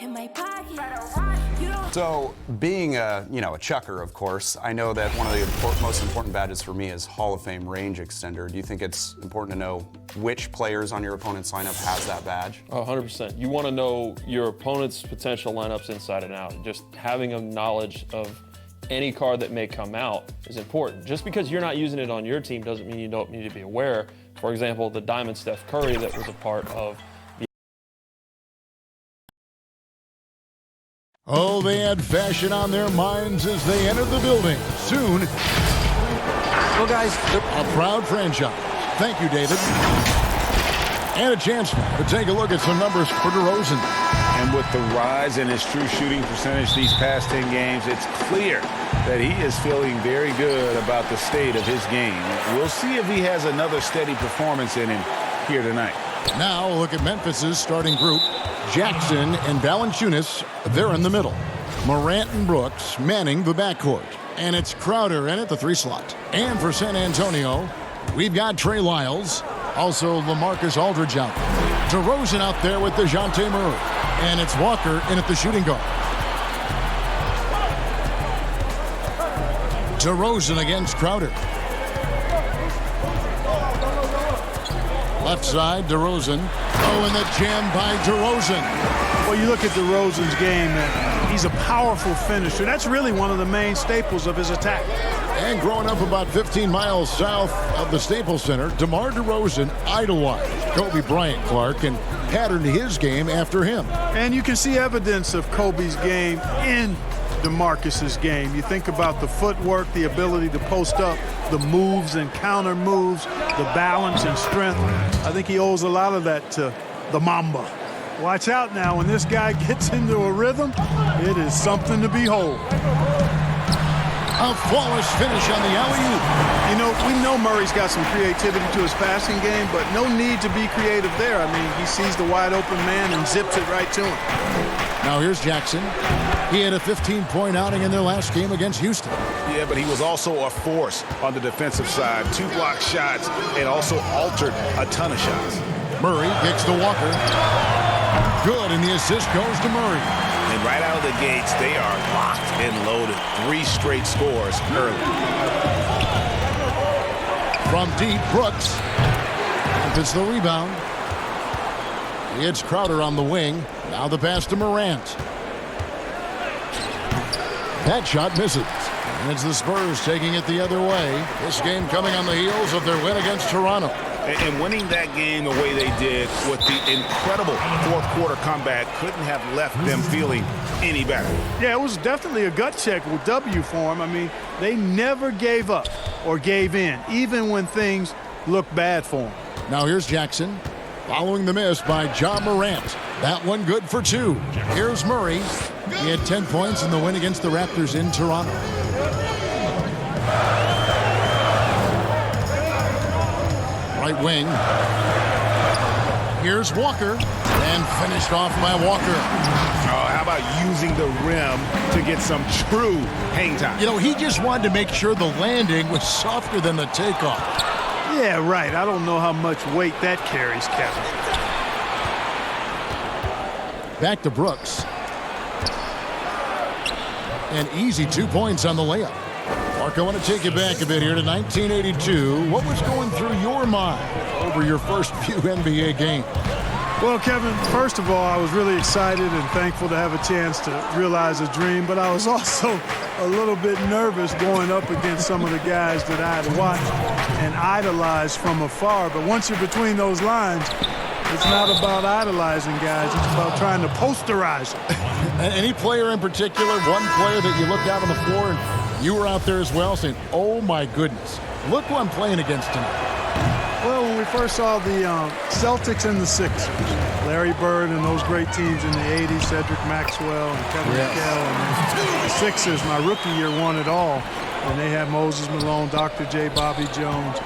in my pocket. You don't. So, being a chucker, of course, I know that one of the most important badges for me is Hall of Fame range extender. Do you think it's important to know which players on your opponent's lineup has that badge? 100%. You want to know your opponent's potential lineups inside and out. Just having a knowledge of any card that may come out is important. Just because you're not using it on your team doesn't mean you don't need to be aware. For example, the Diamond Steph Curry that was a part of the... Oh, they had fashion on their minds as they entered the building. Soon, well, guys, a proud franchise. Thank you, David. And a chance now to take a look at some numbers for DeRozan. And with the rise in his true shooting percentage these past 10 games, it's clear that he is feeling very good about the state of his game. We'll see if he has another steady performance in him here tonight. Now look at Memphis's starting group. Jackson and Valanciunas, they're in the middle. Morant and Brooks manning the backcourt. And it's Crowder in at the 3 slot. And for San Antonio, we've got Trey Lyles. Also LaMarcus Aldridge out. DeRozan out there with DeJounte Murray. And it's Walker in at the shooting guard. DeRozan against Crowder. Left side, DeRozan. Oh, and the jam by DeRozan. Well, you look at DeRozan's game, he's a powerful finisher. That's really one of the main staples of his attack. And growing up about 15 miles south of the Staples Center, DeMar DeRozan idolized Kobe Bryant, Clark, and patterned his game after him. And you can see evidence of Kobe's game in DeMarcus's game. You think about the footwork, the ability to post up, the moves and counter moves, the balance and strength. I think he owes a lot of that to the Mamba. Watch out now, when this guy gets into a rhythm, it is something to behold. A flawless finish on the alley-oop. You know, we know Murray's got some creativity to his passing game, but no need to be creative there. I mean, he sees the wide open man and zips it right to him. Now here's Jackson. He had a 15-point outing in their last game against Houston. Yeah, but he was also a force on the defensive side. 2 block shots and also altered a ton of shots. Murray kicks to Walker. Good, and the assist goes to Murray. And right out of the gates, they are locked and loaded. 3 straight scores early. From deep, Brooks. It's the rebound. It's Crowder on the wing. Now the pass to Morant. That shot misses. And it's the Spurs taking it the other way. This game coming on the heels of their win against Toronto. And winning that game the way they did with the incredible fourth-quarter comeback couldn't have left them feeling any better. Yeah, it was definitely a gut check with W for them. I mean, they never gave up or gave in, even when things looked bad for them. Now here's Jackson, following the miss by Ja Morant. That one good for 2. Here's Murray. He had 10 points in the win against the Raptors in Toronto. Right wing. Here's Walker. And finished off by Walker. Oh, how about using the rim to get some true hang time? You know, he just wanted to make sure the landing was softer than the takeoff. Yeah, right. I don't know how much weight that carries, Kevin. Back to Brooks. An easy 2 points on the layup. Mark, I want to take you back a bit here to 1982. What was going through your mind over your first few NBA games? Well, Kevin, first of all, I was really excited and thankful to have a chance to realize a dream, but I was also a little bit nervous going up against some of the guys that I had watched and idolized from afar. But once you're between those lines, it's not about idolizing guys. It's about trying to posterize them. Any player in particular, one player that you looked out on the floor and you were out there as well saying, oh, my goodness, look who I'm playing against tonight. Well, when we first saw the Celtics and the Sixers, Larry Bird and those great teams in the 80s, Cedric Maxwell and Kevin McHale, and the Sixers, my rookie year, won it all. And they had Moses Malone, Dr. J, Bobby Jones,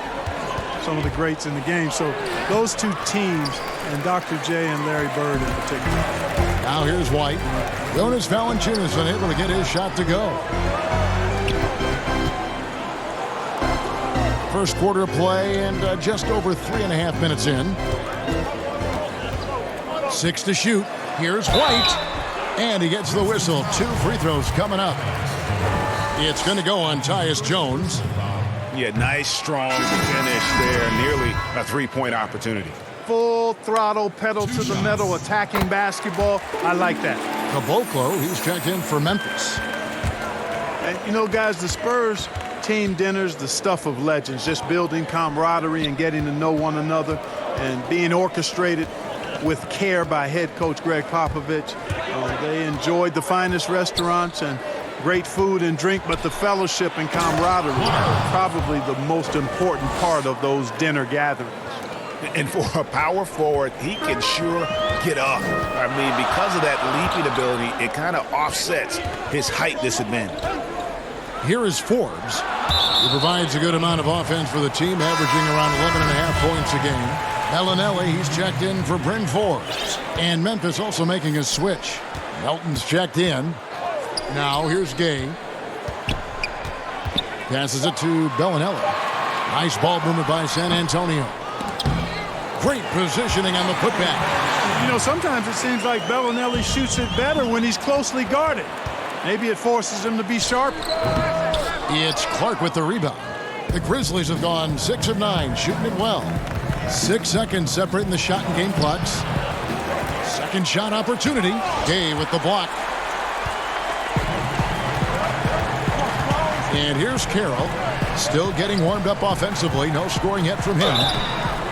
some of the greats in the game. So those 2 teams, and Dr. J and Larry Bird in particular. Now here's White. Jonas Valanciunas unable to get his shot to go. First quarter of play and just over 3.5 minutes in. 6 to shoot. Here's White. And he gets the whistle. 2 free throws coming up. It's going to go on Tyus Jones. Yeah, nice, strong finish there. Nearly a 3-point opportunity. Full throttle, pedal to the metal, attacking basketball. I like that. Caboclo, he's checked in for Memphis. And, you know, guys, the Spurs team dinners, the stuff of legends, just building camaraderie and getting to know one another and being orchestrated with care by head coach Greg Popovich. They enjoyed the finest restaurants and great food and drink, but the fellowship and camaraderie are probably the most important part of those dinner gatherings. And for a power forward, he can sure get up. I mean, because of that leaping ability, it kind of offsets his height disadvantage. Here is Forbes. He provides a good amount of offense for the team, averaging around 11.5 points a game. Bellinelli, he's checked in for Bryn Forbes. And Memphis also making a switch. Melton's checked in. Now here's Gay. Passes it to Bellinelli. Nice ball movement by San Antonio. Great positioning on the putback. You know, sometimes it seems like Bellinelli shoots it better when he's closely guarded. Maybe it forces him to be sharper. It's Clark with the rebound. The Grizzlies have gone 6 of 9, shooting it well. 6 seconds separating the shot and game clocks. Second shot opportunity. Gay with the block. And here's Carroll. Still getting warmed up offensively. No scoring yet from him.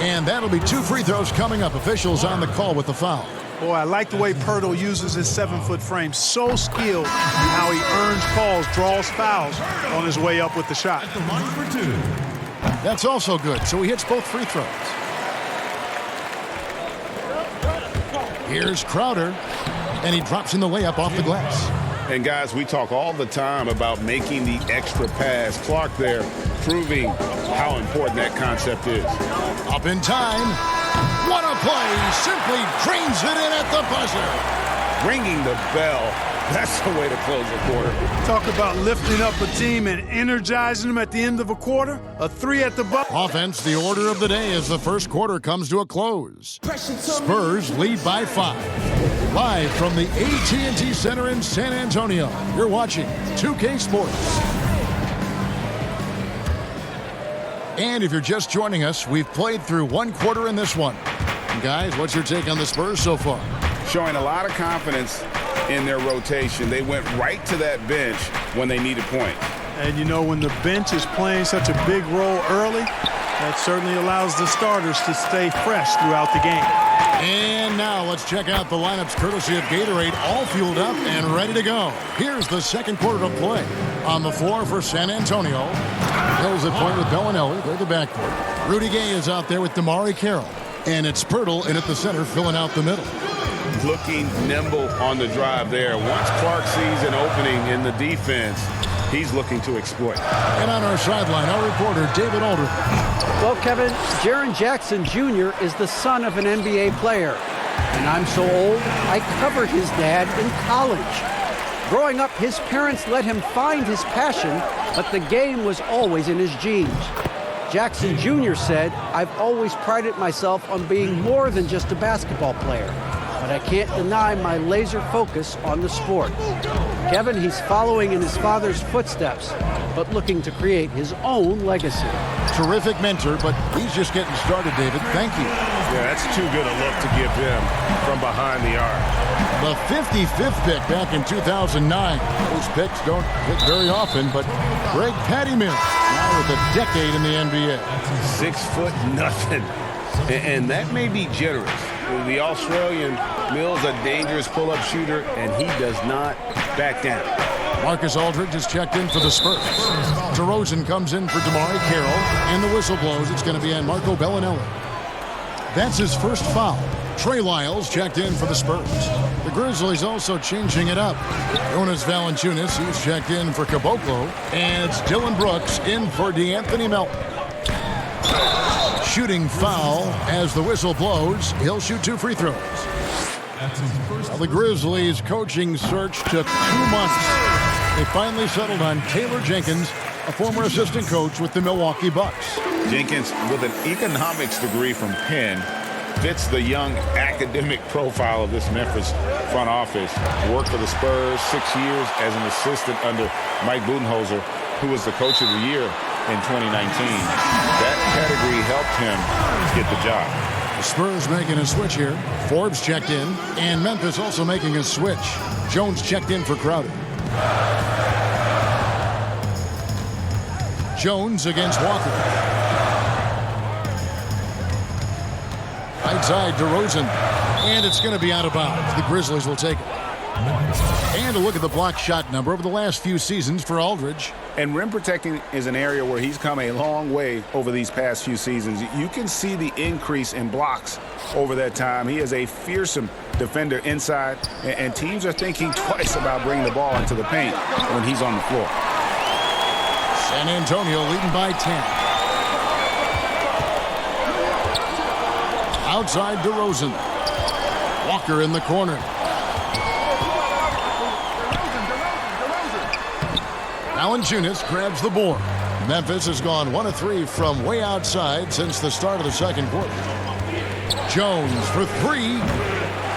And that'll be 2 free throws coming up. Officials on the call with the foul. Boy, I like the way Pirtle uses his 7-foot frame. So skilled in how he earns calls, draws fouls on his way up with the shot. The line for 2. That's also good. So he hits both free throws. Here's Crowder. And he drops in the layup off the glass. And guys, we talk all the time about making the extra pass. Clark there proving how important that concept is. Up in time. What a play. Simply drains it in at the buzzer. Ringing the bell. That's the way to close a quarter. Talk about lifting up a team and energizing them at the end of a quarter. A 3 at the buzzer. Offense, the order of the day as the first quarter comes to a close. Spurs lead by 5. Live from the AT&T Center in San Antonio, you're watching 2K Sports. And if you're just joining us, we've played through 1 quarter in this one. And guys, what's your take on the Spurs so far? Showing a lot of confidence in their rotation. They went right to that bench when they needed points. And you know, when the bench is playing such a big role early, that certainly allows the starters to stay fresh throughout the game. And now let's check out the lineups courtesy of Gatorade, all fueled up and ready to go. Here's the second quarter of play. On the floor for San Antonio. Hills at point with Bellinelli. They're the backcourt. Rudy Gay is out there with Damari Carroll. And it's Pirtle in at the center, filling out the middle. Looking nimble on the drive there. Once Clark sees an opening in the defense, he's looking to exploit. And on our sideline, our reporter, David Aldridge. Well, Kevin, Jaren Jackson Jr. is the son of an NBA player. And I'm so old, I covered his dad in college. Growing up, his parents let him find his passion, but the game was always in his genes. Jackson Jr. said, "I've always prided myself on being more than just a basketball player, but I can't deny my laser focus on the sport." Kevin, he's following in his father's footsteps, but looking to create his own legacy. Terrific mentor, but he's just getting started, David. Thank you. Yeah, that's too good a look to give him from behind the arc. The 55th pick back in 2009. Those picks don't hit very often, but Greg Patty Mills, now with a decade in the NBA. 6'0", and that may be generous. The Australian Mills, a dangerous pull-up shooter, and he does not back down. Marcus Aldridge has checked in for the Spurs. DeRozan comes in for Damari Carroll, and the whistle blows. It's going to be on Marco Bellinelli. That's his first foul. Trey Lyles checked in for the Spurs. The Grizzlies also changing it up. Jonas Valanciunas, he's checked in for Caboclo. And it's Dylan Brooks in for DeAnthony Melton. Shooting foul as the whistle blows. He'll shoot 2 free throws. Well, the Grizzlies coaching search took 2 months. They finally settled on Taylor Jenkins, a former assistant coach with the Milwaukee Bucks. Jenkins with an economics degree from Penn. fits the young academic profile of this Memphis front office. Worked for the Spurs 6 years as an assistant under Mike Budenholzer, who was the coach of the year in 2019. That pedigree helped him get the job. The Spurs making a switch here. Forbes checked in, and Memphis also making a switch. Jones checked in for Crowder. Jones against Walker. Right side DeRozan, and it's going to be out of bounds. The Grizzlies will take it. And a look at the block shot number over the last few seasons for Aldridge. And rim protecting is an area where he's come a long way over these past few seasons. You can see the increase in blocks over that time. He is a fearsome defender inside, and teams are thinking twice about bringing the ball into the paint when he's on the floor. San Antonio leading by 10. Outside DeRozan. Walker in the corner. Valanciunas grabs the board. Memphis has gone 1 of 3 from way outside since the start of the second quarter. Jones for 3.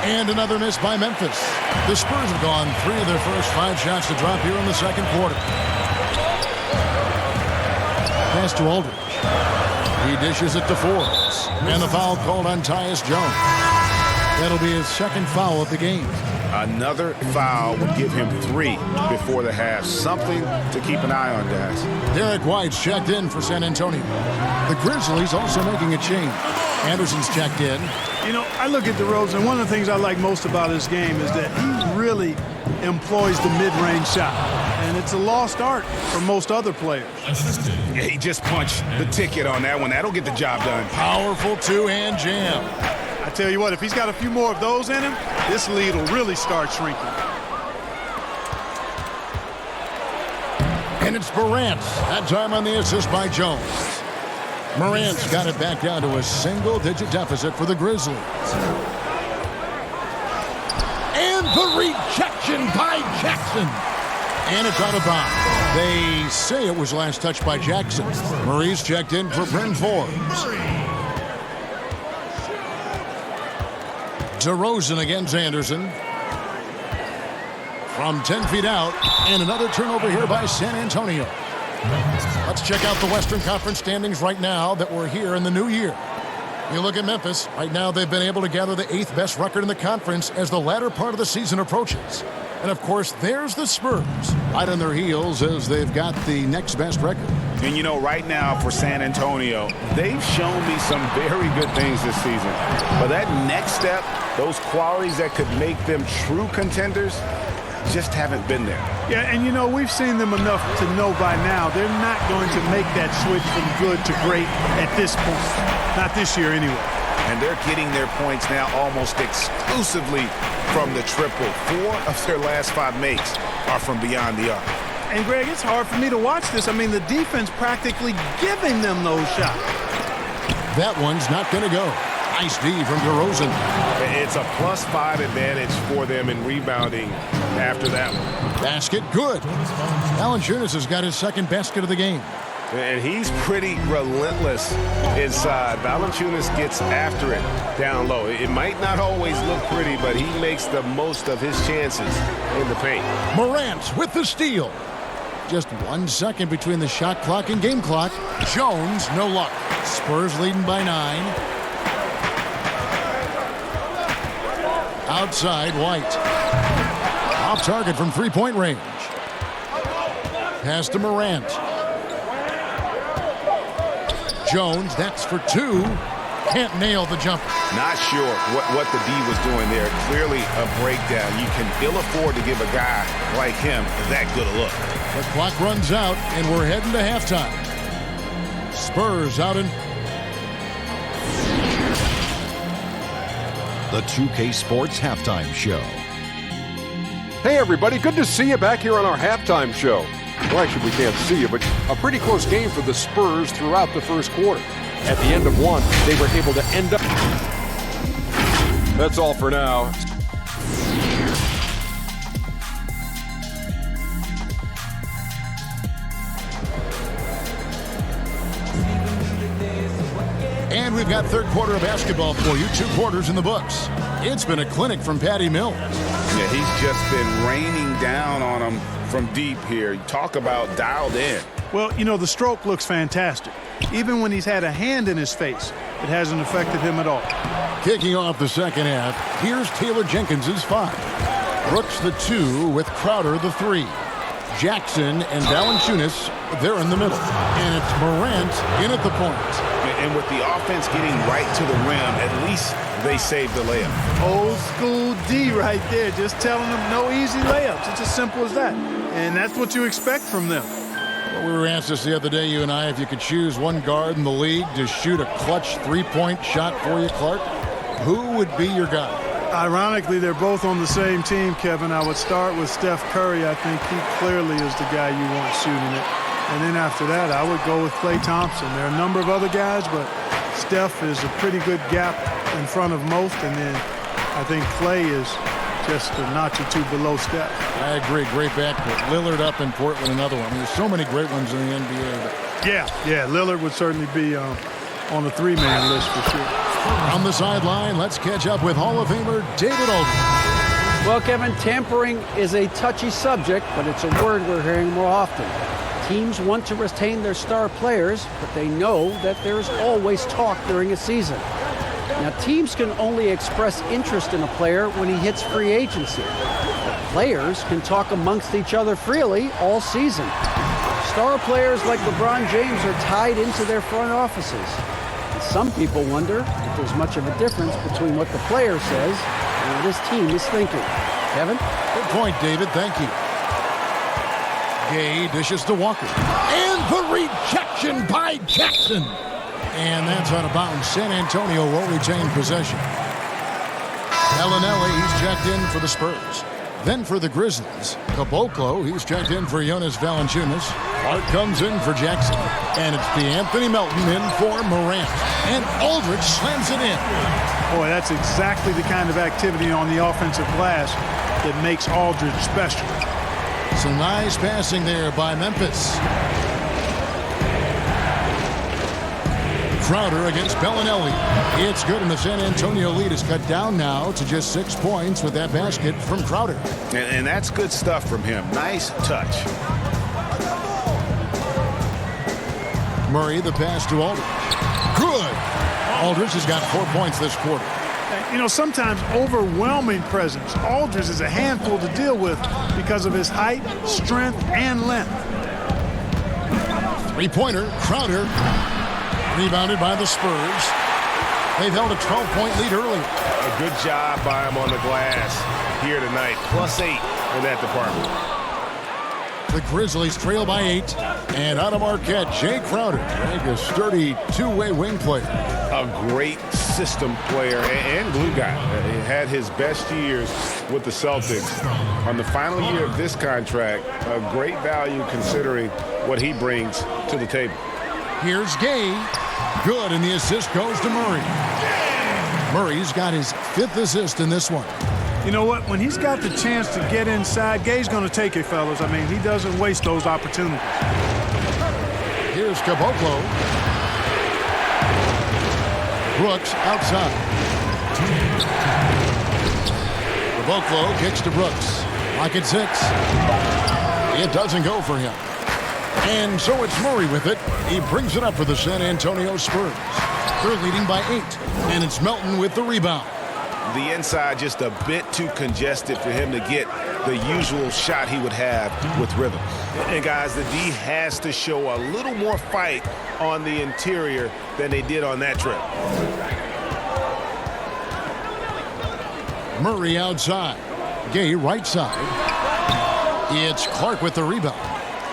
And another miss by Memphis. The Spurs have gone 3 of their first 5 shots to drop here in the second quarter. Pass to Aldridge. He dishes it to Forbes. And the foul called on Tyus Jones. That'll be his second foul of the game. Another foul would give him 3 before the half. Something to keep an eye on, guys. Derek White's checked in for San Antonio. The Grizzlies also making a change. Anderson's checked in. You know, I look at DeRozan. One of the things I like most about his game is that he really employs the mid-range shot. And it's a lost art for most other players. Yeah, he just punched the ticket on that one. That'll get the job done. Powerful two-hand jam. I tell you what, if he's got a few more of those in him, this lead will really start shrinking. And it's Morant. That time on the assist by Jones. Morant's got it back down to a single-digit deficit for the Grizzlies. And the rejection by Jackson. And it's out of bounds. They say it was last touched by Jackson. Murray's checked in for Bryn Forbes. DeRozan against Anderson. From 10 feet out. And another turnover here by San Antonio. Let's check out the Western Conference standings right now that we're here in the new year. You look at Memphis. Right now they've been able to gather the 8th best record in the conference as the latter part of the season approaches. And, of course, there's the Spurs, right on their heels as they've got the next best record. And, you know, right now for San Antonio, they've shown me some very good things this season. But that next step, those qualities that could make them true contenders, just haven't been there. Yeah, and, you know, we've seen them enough to know by now they're not going to make that switch from good to great at this point. Not this year, anyway. And they're getting their points now almost exclusively from the triple. 4 of their last 5 makes are from beyond the arc. And, Greg, it's hard for me to watch this. I mean, the defense practically giving them those shots. That one's not going to go. Nice D from DeRozan. It's a +5 advantage for them in rebounding after that one. Basket good. Valanciunas has got his second basket of the game. And he's pretty relentless inside. Valanciunas gets after it down low. It might not always look pretty, but he makes the most of his chances in the paint. Morant with the steal. Just 1 second between the shot clock and game clock. Jones, no luck. Spurs leading by 9. Outside, White. Off target from three-point range. Pass to Morant. Jones, that's for 2. Can't nail the jumper. Not sure what the D was doing there. Clearly a breakdown. You can ill afford to give a guy like him that good a look. The clock runs out, and we're heading to halftime. Spurs out in... The 2K Sports Halftime Show. Hey everybody, good to see you back here on our halftime show. Well, actually, we can't see you, but a pretty close game for the Spurs throughout the first quarter. At the end of one, they were able to end up. That's all for now. And we've got third quarter of basketball for you. 2 quarters in the books. It's been a clinic from Patty Mills. Yeah, he's just been raining down on him from deep here. Talk about dialed in. Well, you know, the stroke looks fantastic. Even when he's had a hand in his face, it hasn't affected him at all. Kicking off the second half, here's Taylor Jenkins' 5. Brooks the 2 with Crowder the 3. Jackson and Valanciunas, they're in the middle. And it's Morant in at the point. And with the offense getting right to the rim, at least they saved the layup. Old school D right there, just telling them no easy layups. It's as simple as that. And that's what you expect from them. Well, we were asked this the other day, you and I, if you could choose one guard in the league to shoot a clutch 3-point shot for you, Clark, who would be your guy? Ironically, they're both on the same team, Kevin. I would start with Steph Curry. I think he clearly is the guy you want shooting it. And then after that, I would go with Klay Thompson. There are a number of other guys, but Steph is a pretty good gap in front of most. And then I think Klay is just a notch or two below Steph. I agree. Great backcourt. Lillard up in Portland, another one. I mean, there's so many great ones in the NBA. But... Yeah, Lillard would certainly be on the 3-man list for sure. On the sideline, let's catch up with Hall of Famer David Aldridge. Well, Kevin, tampering is a touchy subject, but it's a word we're hearing more often. Teams want to retain their star players, but they know that there's always talk during a season. Now, teams can only express interest in a player when he hits free agency. But players can talk amongst each other freely all season. Star players like LeBron James are tied into their front offices. Some people wonder if there's much of a difference between what the player says and what his team is thinking. Kevin? Good point, David. Thank you. Gay dishes to Walker. And the rejection by Jackson. And that's out of bounds. San Antonio will retain possession. Bellinelli, he's checked in for the Spurs. Then for the Grizzlies, Caboclo, he's checked in for Jonas Valanciunas. Clark comes in for Jackson. And it's DeAnthony Melton in for Morant. And Aldridge slams it in. Boy, that's exactly the kind of activity on the offensive glass that makes Aldridge special. Some nice passing there by Memphis. Crowder against Bellinelli. It's good, and the San Antonio lead is cut down now to just 6 points with that basket from Crowder. And that's good stuff from him. Nice touch. Murray, the pass to Aldridge. Good. Aldridge has got 4 points this quarter. You know, sometimes overwhelming presence. Aldridge is a handful to deal with because of his height, strength, and length. 3-pointer, Crowder. Rebounded by the Spurs. They've held a 12-point lead earlier. A good job by him on the glass here tonight. +8 in that department. The Grizzlies trail by 8. And out of Marquette, Jay Crowder, a sturdy two-way wing player. A great system player and glue guy. He had his best years with the Celtics. On the final year of this contract, a great value considering what he brings to the table. Here's Gay. Good, and the assist goes to Murray. Murray's got his 5th assist in this one. You know what? When he's got the chance to get inside, Gay's going to take it, fellas. I mean, he doesn't waste those opportunities. Here's Caboclo. Brooks outside. Caboclo kicks to Brooks. Lock at 6. It doesn't go for him. And so it's Murray with it. He brings it up for the San Antonio Spurs. They're leading by 8. And it's Melton with the rebound. The inside just a bit too congested for him to get the usual shot he would have with rhythm. And guys, the D has to show a little more fight on the interior than they did on that trip. Murray outside. Gay right side. It's Clark with the rebound.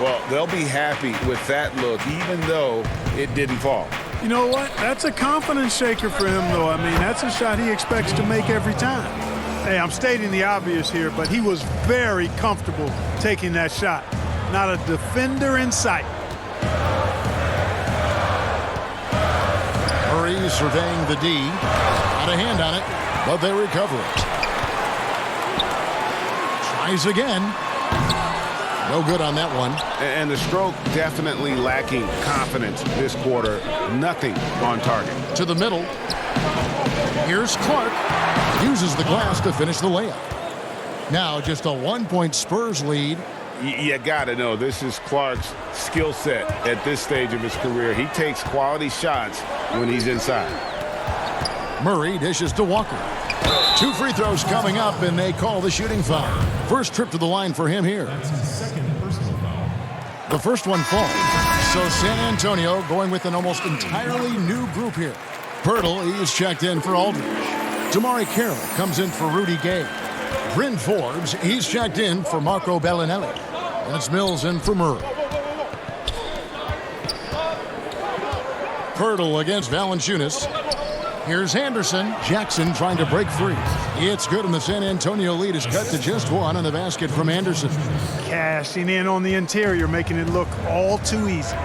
Well, they'll be happy with that look, even though it didn't fall. You know what? That's a confidence shaker for him, though. I mean, that's a shot he expects to make every time. Hey, I'm stating the obvious here, but he was very comfortable taking that shot. Not a defender in sight. Murray surveying the D. Got a hand on it, but they recover it. Tries again. No good on that one. And the stroke definitely lacking confidence this quarter. Nothing on target. To the middle. Here's Clark. Uses the glass to finish the layup. Now just a 1-point Spurs lead. You got to know this is Clark's skill set at this stage of his career. He takes quality shots when he's inside. Murray dishes to Walker. 2 free throws coming up, and they call the shooting foul. First trip to the line for him here. That's his second personal foul. The first one falls. So San Antonio going with an almost entirely new group here. Pirtle, he is checked in for Aldridge. Damari Carroll comes in for Rudy Gay. Bryn Forbes, he's checked in for Marco Bellinelli. And it's Mills in for Murray. Pirtle against Valanciunas. Here's Anderson. Jackson trying to break free. It's good, and the San Antonio lead is cut to just 1 on the basket from Anderson. Cashing in on the interior, making it look all too easy.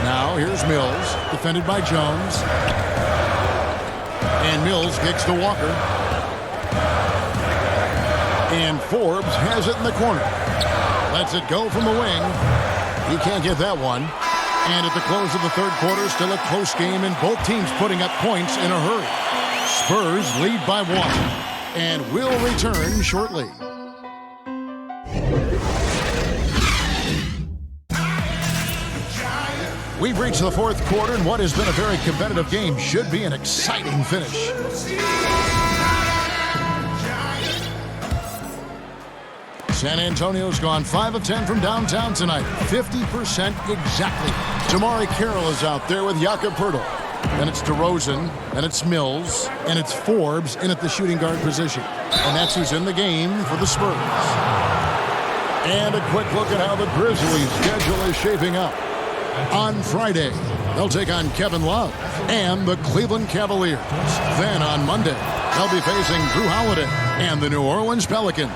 Now here's Mills, defended by Jones. And Mills kicks to Walker. And Forbes has it in the corner. Lets it go from the wing. He can't get that one. And at the close of the third quarter, still a close game, and both teams putting up points in a hurry. Spurs lead by 1 and will return shortly. We've reached the fourth quarter, and what has been a very competitive game should be an exciting finish. San Antonio's gone 5 of 10 from downtown tonight. 50% exactly. Damari Carroll is out there with Jakob Poeltl. Then it's DeRozan, then it's Mills, and it's Forbes in at the shooting guard position. And that's who's in the game for the Spurs. And a quick look at how the Grizzlies' schedule is shaping up. On Friday, they'll take on Kevin Love and the Cleveland Cavaliers. Then on Monday, they'll be facing Drew Holiday and the New Orleans Pelicans.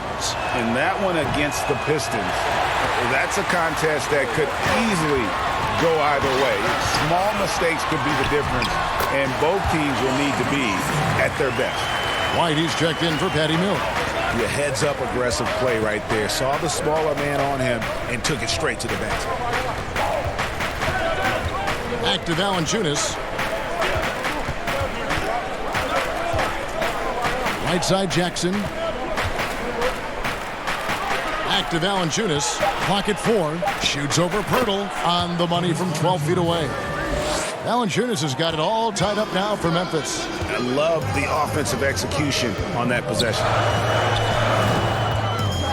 And that one against the Pistons, that's a contest that could easily go either way. Small mistakes could be the difference, and both teams will need to be at their best. Whitey's checked in for Patty Mills. Your heads-up aggressive play right there. Saw the smaller man on him and took it straight to the basket. Back to Valanciunas. Right side Jackson. Back to Valanciunas. Clock at 4. Shoots over Poeltl on the money from 12 feet away. Valanciunas has got it all tied up now for Memphis. I love the offensive execution on that possession.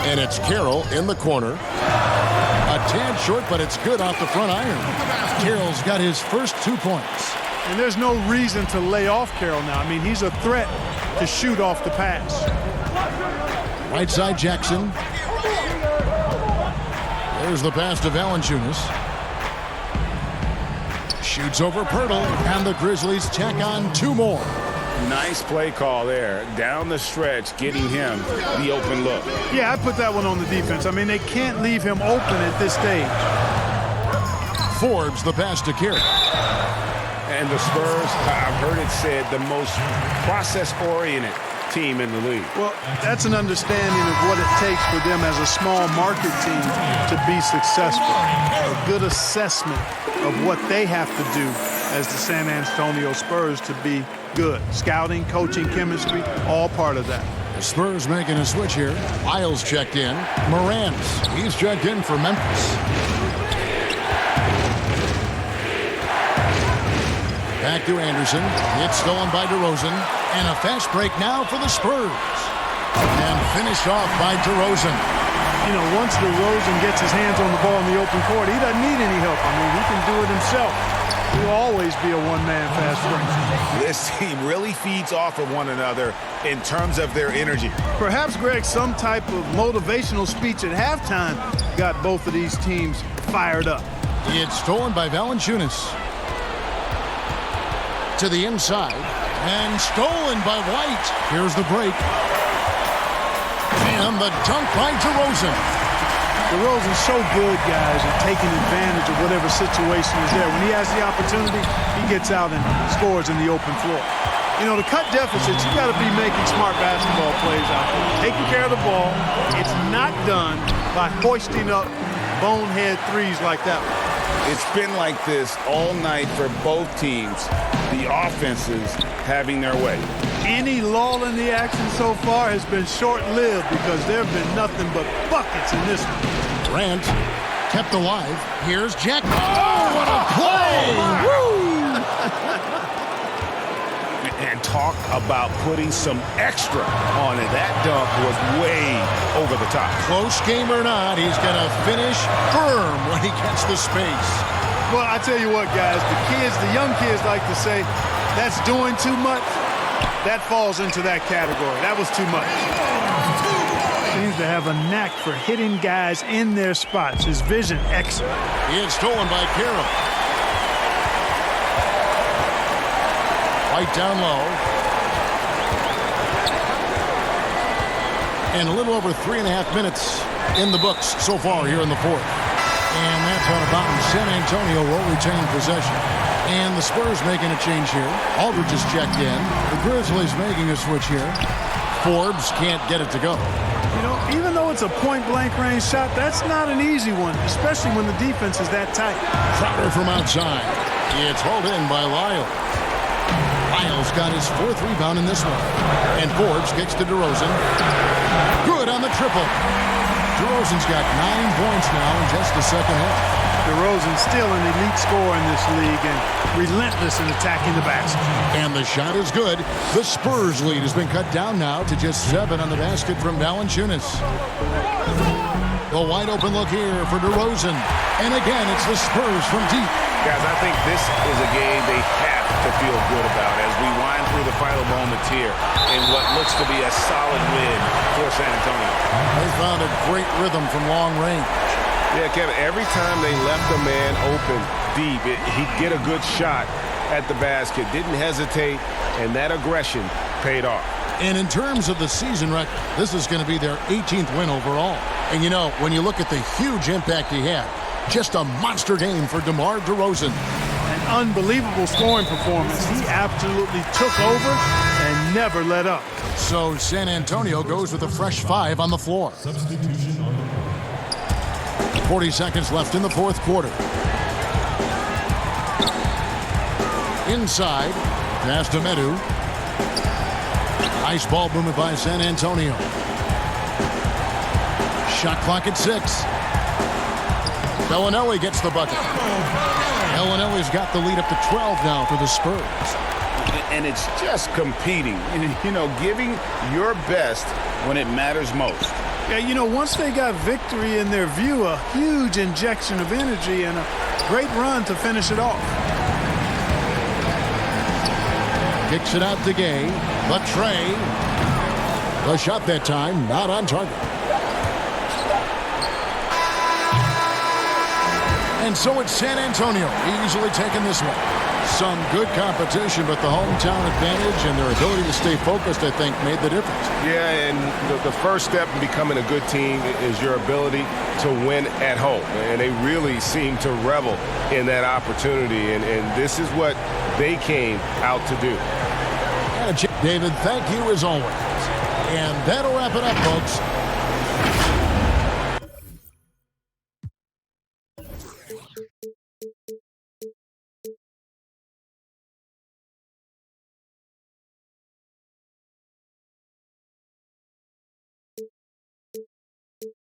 And it's Carroll in the corner. A tad short, but it's good off the front iron. Carroll's got his first 2 points. And there's no reason to lay off Carroll now. I mean, he's a threat to shoot off the pass. Right side Jackson. There's the pass to Valanciunas. Shoots over Poeltl, and the Grizzlies tack on 2 more. Nice play call there. Down the stretch, getting him the open look. Yeah, I put that one on the defense. I mean, they can't leave him open at this stage. Forbes, the pass to Carroll. And the Spurs, I've heard it said, the most process-oriented team in the league. Well, that's an understanding of what it takes for them as a small market team to be successful. A good assessment of what they have to do as the San Antonio Spurs to be good. Scouting, coaching, chemistry, all part of that. The Spurs making a switch here. Miles checked in. Morantz, he's checked in for Memphis. Back to Anderson. It's stolen by DeRozan. And a fast break now for the Spurs. And finished off by DeRozan. You know, once DeRozan gets his hands on the ball in the open court, he doesn't need any help. I mean, he can do it himself. He'll always be a one-man fast break. This team really feeds off of one another in terms of their energy. Perhaps, Greg, some type of motivational speech at halftime got both of these teams fired up. It's stolen by Valanciunas. To the inside. And stolen by White. Here's the break. And the dunk by DeRozan. DeRozan's so good, guys, at taking advantage of whatever situation is there. When he has the opportunity, he gets out and scores in the open floor. You know, to cut deficits, you got to be making smart basketball plays out there. Taking care of the ball. It's not done by hoisting up bonehead threes like that one. It's been like this all night for both teams. The offenses having their way. Any lull in the action so far has been short-lived because there have been nothing but buckets in this one. Grant kept alive. Here's Jack. Oh, what a play! Woo! And talk about putting some extra on it. That dunk was way over the top. Close game or not, he's going to finish firm when he gets the space. Well, I tell you what, guys, the young kids like to say, that's doing too much. That falls into that category. That was too much. Seems to have a knack for hitting guys in their spots. His vision, excellent. He is stolen by Carroll. White down low. And a little over 3.5 minutes in the books so far here in the fourth. And that's on about San Antonio will retain possession. And the Spurs making a change here. Aldridge is checked in. The Grizzlies making a switch here. Forbes can't get it to go. You know, even though it's a point-blank range shot, that's not an easy one, especially when the defense is that tight. Crowder from outside. It's hauled in by Lyle. Lyle's got his 4th rebound in this one. And Forbes kicks to DeRozan. Good on the triple. DeRozan's got 9 points now in just the second half. DeRozan's still an elite scorer in this league and relentless in attacking the basket. And the shot is good. The Spurs lead has been cut down now to just 7 on the basket from Valanciunas. The wide open look here for DeRozan. And again, it's the Spurs from deep. Guys, I think this is a game they have to feel good about as we wind through the final moments here in what looks to be a solid win for San Antonio. They found a great rhythm from long range. Yeah, Kevin, every time they left a man open deep, he'd get a good shot at the basket, didn't hesitate, and that aggression paid off. And in terms of the season record, this is going to be their 18th win overall. And you know, when you look at the huge impact he had, just a monster game for DeMar DeRozan. An unbelievable scoring performance. He absolutely took over and never let up. So San Antonio goes with a fresh 5 on the floor. Substitution on the 40 seconds left in the fourth quarter. Inside, pass to Medu. Nice ball movement by San Antonio. Shot clock at 6. Bellinelli gets the bucket. Bellinelli's got the lead up to 12 now for the Spurs. And it's just competing, you know, giving your best when it matters most. Yeah, you know, once they got victory in their view, a huge injection of energy and a great run to finish it off. Kicks it out to Gay. The tray. The shot that time, not on target. And so it's San Antonio easily taking this one. Some good competition, but the hometown advantage and their ability to stay focused, I think, made the difference. Yeah, and the first step in becoming a good team is your ability to win at home. And they really seem to revel in that opportunity, and this is what they came out to do. David, thank you as always. And that'll wrap it up, folks.